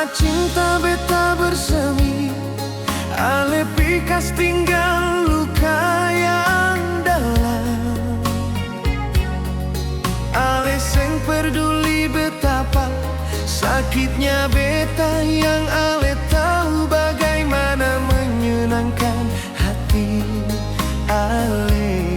saat cinta beta bersemi, ale pikas tinggal luka yang dalam. Ale seng peduli betapa sakitnya beta, yang ale tahu bagaimana menyenangkan hati ale.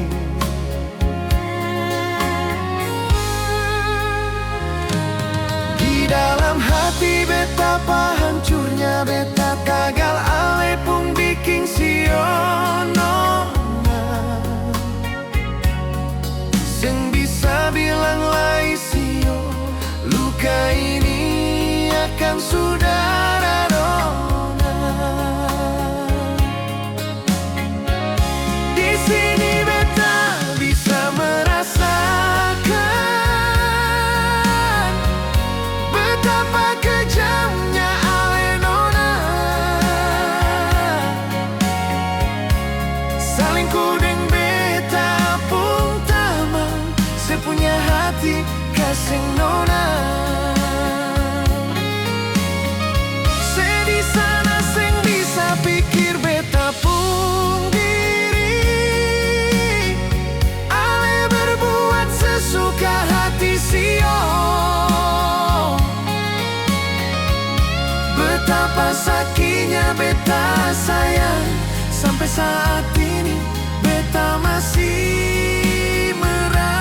Di dalam hati betapa hancurnya beta, gagal ale pun bikin sionona. Seng bisa bilang lai sio, luka ini akan sudah dona. Di sini beta bisa merasakan betapa kejamnya ale nona. Salingku deng beta pun tamang, sepunya hati kasih nona. Sedih sana seng bisa pikir beta pun diri, ale berbuat sesuka hati sio. Betapa sakitnya beta sayang, sampai saat ini beta masih merasakan.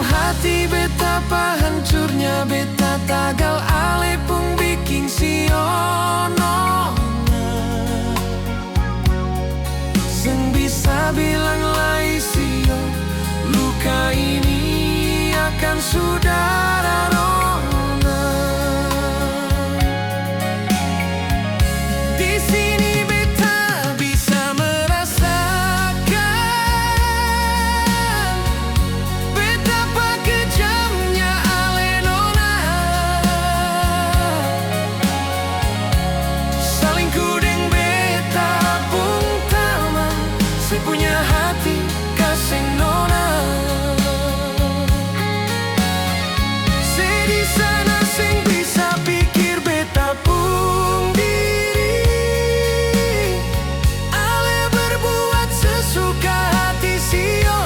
Hati betapa hancurnya beta, tagal ale pun bikin sionona. Seng bisa bilang lai sio, luka ini akan sudah dona. Di sini beta bisa merasakan betapa kejamnya ale nona. Salingku deng beta pun tamang, sepunya hati kasih nona. Sedih sana seng bisa pikir beta pun diri, ale berbuat sesuka hati sio.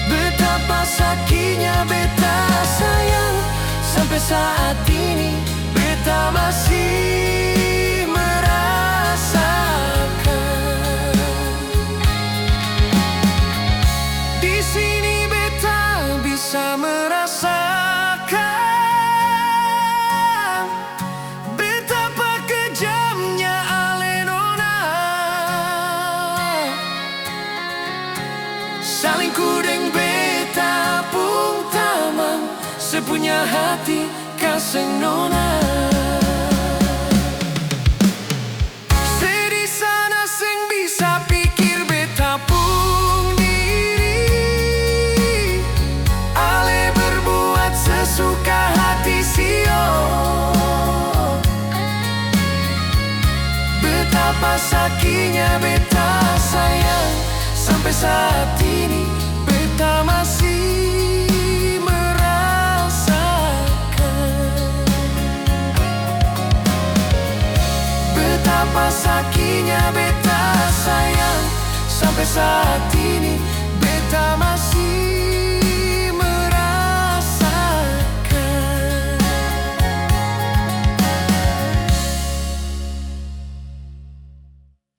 Betapa sakitnya beta sayang, sampai saat ini beta masih merasakan. Di sini beta bisa merasakan betapa kejamnya ale nona. Salingku deng beta pun tamang, sepunya hati kasih nona. Sedih sana seng bisa pikir beta pun diri, ale berbuat sesuka hati sio. Betapa sakitnya beta sayang, sampai saat ini beta masih merasakan. Betapa sakitnya beta sayang, sampai saat ini